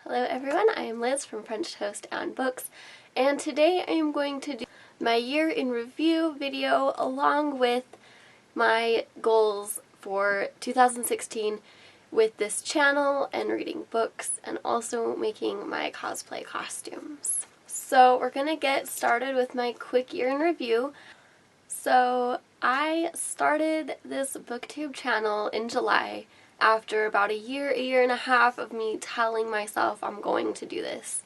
Hello everyone, I am Liz from French Toast and Books, and today I am going to do my year in review video along with my goals for 2016 with this channel and reading books and also making my cosplay costumes. So we're going to get started with my quick year in review. So I started this booktube channel in July after about a year and a half of me telling myself I'm going to do this,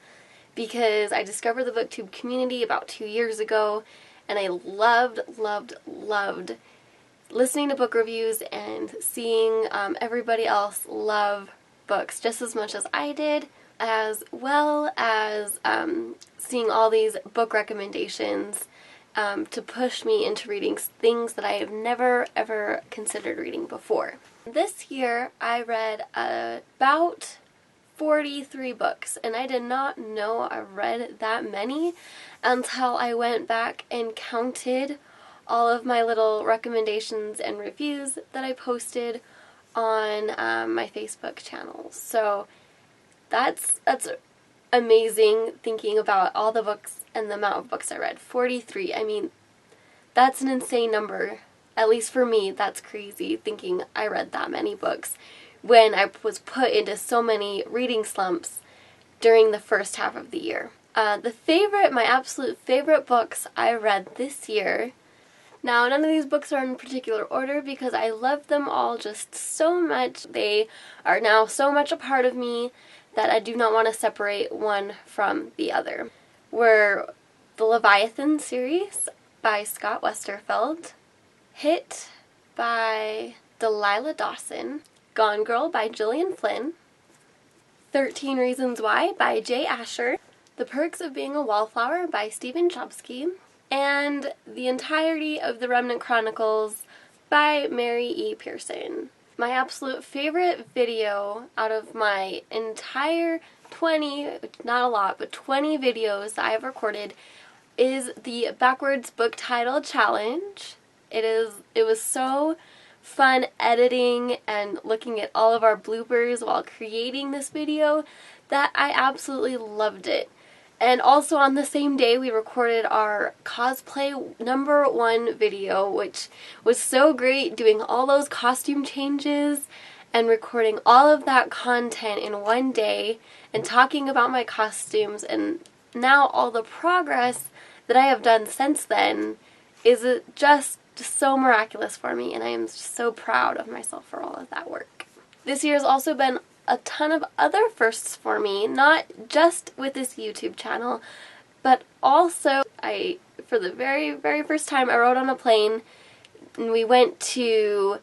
because I discovered the booktube community about 2 years ago and I loved listening to book reviews and seeing everybody else love books just as much as I did, as well as seeing all these book recommendations to push me into reading things that I have never ever considered reading before. This year I read about 43 books, and I did not know I read that many until I went back and counted all of my little recommendations and reviews that I posted on my Facebook channels. So that's amazing, thinking about all the books and the amount of books I read. 43, I mean, that's an insane number. At least for me, that's crazy, thinking I read that many books when I was put into so many reading slumps during the first half of the year. My absolute favorite books I read this year. Now, none of these books are in particular order because I love them all just so much. They are now so much a part of me that I do not want to separate one from the other. Were the Leviathan series by Scott Westerfeld, Hit by Delilah Dawson, Gone Girl by Gillian Flynn, 13 Reasons Why by Jay Asher, The Perks of Being a Wallflower by Stephen Chbosky, and the entirety of The Remnant Chronicles by Mary E. Pearson. My absolute favorite video out of my entire 20, not a lot, but 20 videos that I have recorded is the Backwards Book Title Challenge. It was so fun editing and looking at all of our bloopers while creating this video that I absolutely loved it. And also on the same day we recorded our cosplay #1 video, which was so great, doing all those costume changes and recording all of that content in one day and talking about my costumes, and now all the progress that I have done since then is just so miraculous for me, and I am just so proud of myself for all of that work. This year has also been a ton of other firsts for me, not just with this YouTube channel, but also for the very first time I rode on a plane, and we went to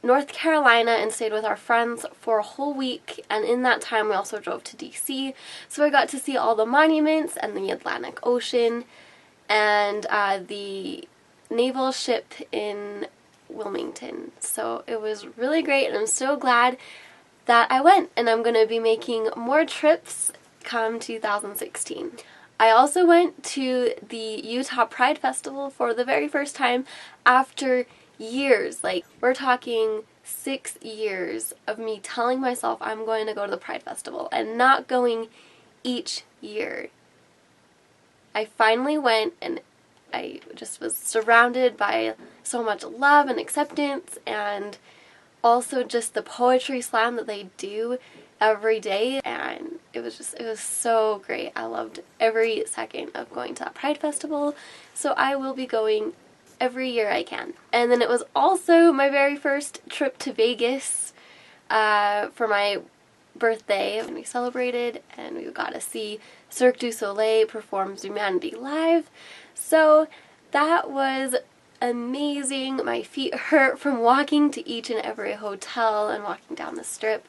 North Carolina and stayed with our friends for a whole week, and in that time we also drove to DC, so I got to see all the monuments and the Atlantic Ocean and the naval ship in Wilmington. So it was really great, and I'm so glad that I went, and I'm going to be making more trips come 2016. I also went to the Utah Pride Festival for the very first time after years. Like, we're talking 6 years of me telling myself I'm going to go to the Pride Festival and not going each year. I finally went, and I just was surrounded by so much love and acceptance, and also just the poetry slam that they do every day, and it was so great. I loved every second of going to that Pride Festival, so I will be going every year I can. And then it was also my very first trip to Vegas for my birthday, and we celebrated and we got to see Cirque du Soleil perform Humanity Live. So that was amazing. My feet hurt from walking to each and every hotel and walking down the strip,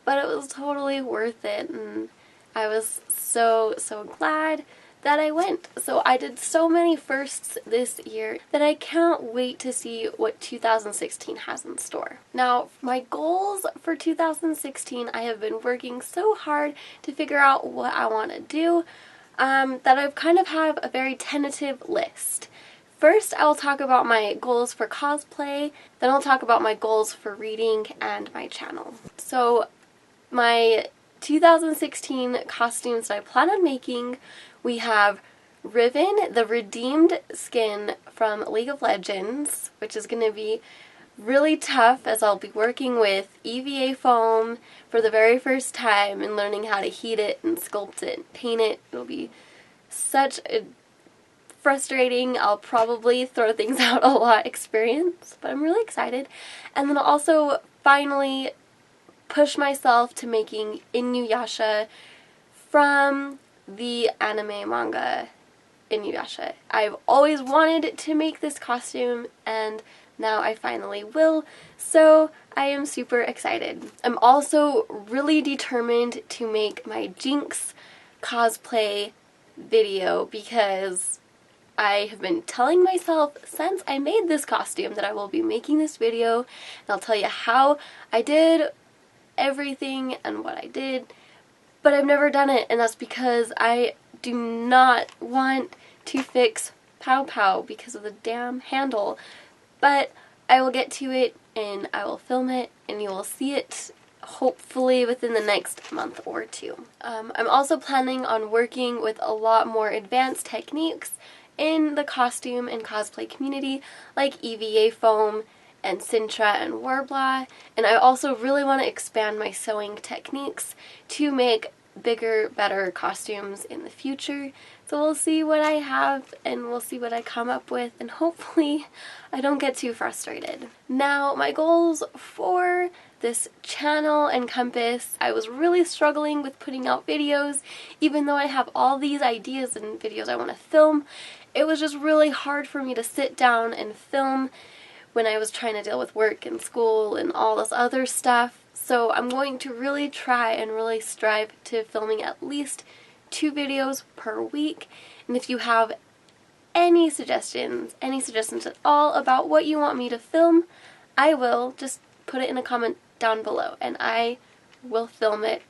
but it was totally worth it, and I was so glad that I went. So I did so many firsts this year that I can't wait to see what 2016 has in store. Now, my goals for 2016, I have been working so hard to figure out what I want to do, that I've kind of have a very tentative list. First, I will talk about my goals for cosplay, then I'll talk about my goals for reading and my channel. So my 2016 costumes that I plan on making, we have Riven, the redeemed skin from League of Legends, which is going to be really tough as I'll be working with EVA foam for the very first time and learning how to heat it and sculpt it and paint it. It'll be such a frustrating, I'll probably throw things out a lot experience, but I'm really excited. And then I'll also finally push myself to making Inuyasha from the anime manga Inuyasha. I've always wanted to make this costume, and now I finally will, so I am super excited. I'm also really determined to make my Jinx cosplay video because I have been telling myself since I made this costume that I will be making this video, and I'll tell you how I did everything and what I did, but I've never done it, and that's because I do not want to fix Pow Pow because of the damn handle. But I will get to it and I will film it and you will see it hopefully within the next month or two. I'm also planning on working with a lot more advanced techniques in the costume and cosplay community, like EVA foam and Sintra and Warbler, and I also really want to expand my sewing techniques to make bigger, better costumes in the future. So we'll see what I have and we'll see what I come up with, and hopefully I don't get too frustrated. Now, my goals for this channel encompass, I was really struggling with putting out videos, even though I have all these ideas and videos I want to film. It was just really hard for me to sit down and film when I was trying to deal with work and school and all this other stuff. So I'm going to really try and really strive to filming at least 2 videos per week. And if you have any suggestions at all about what you want me to film, I will just put it in a comment down below and I will film it.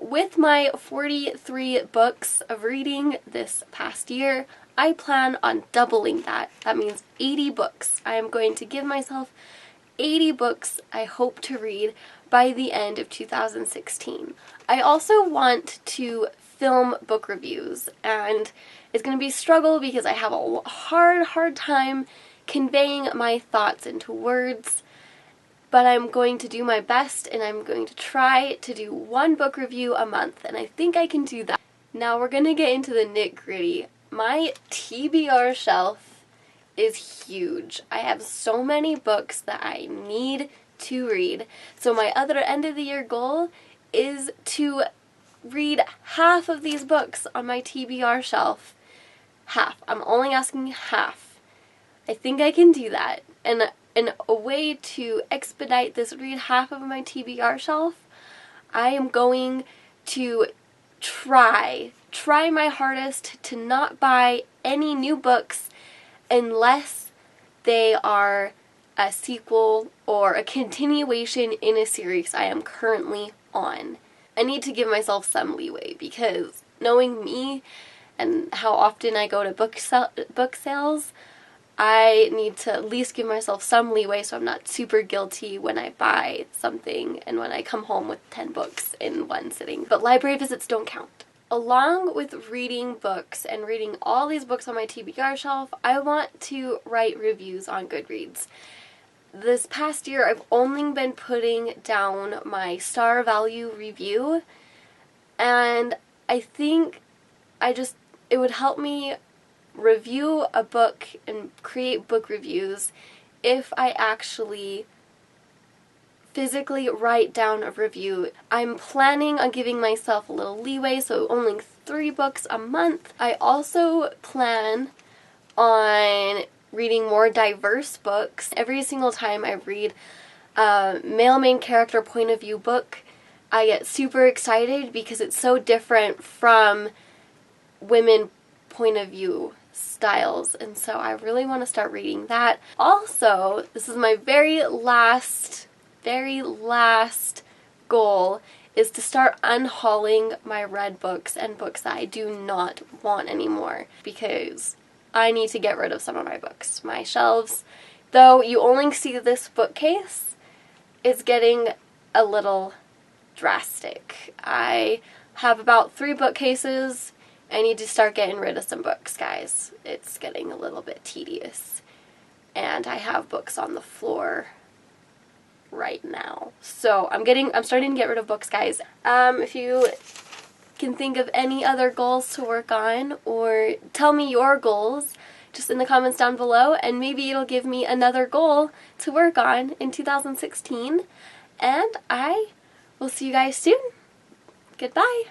With my 43 books of reading this past year, I plan on doubling that. That means 80 books. I am going to give myself 80 books I hope to read by the end of 2016. I also want to film book reviews, and it's going to be a struggle because I have a hard time conveying my thoughts into words, but I'm going to do my best and I'm going to try to do 1 book review a month, and I think I can do that. Now we're going to get into the nitty-gritty. My TBR shelf is huge. I have so many books that I need to read. So my other end of the year goal is to read half of these books on my TBR shelf. Half. I'm only asking half. I think I can do that. And a way to expedite this read half of my TBR shelf, I am going to try my hardest to not buy any new books unless they are a sequel or a continuation in a series I am currently on. I need to give myself some leeway because knowing me and how often I go to book sales, I need to at least give myself some leeway so I'm not super guilty when I buy something and when I come home with 10 books in one sitting. But library visits don't count. Along with reading books and reading all these books on my TBR shelf, I want to write reviews on Goodreads. This past year, I've only been putting down my star value review, and I think it would help me review a book and create book reviews if I actually physically write down a review. I'm planning on giving myself a little leeway, so only 3 books a month. I also plan on reading more diverse books. Every single time I read a male main character point of view book, I get super excited because it's so different from women point of view styles, and so I really want to start reading that. Also, this is my very last goal, is to start unhauling my read books and books that I do not want anymore, because I need to get rid of some of my books. My shelves, though you only see this bookcase, is getting a little drastic. I have about 3 bookcases. I need to start getting rid of some books, guys. It's getting a little bit tedious. And I have books on the floor right now. So I'm starting to get rid of books, guys. If you can think of any other goals to work on, or tell me your goals just in the comments down below, and maybe it'll give me another goal to work on in 2016. And I will see you guys soon. Goodbye.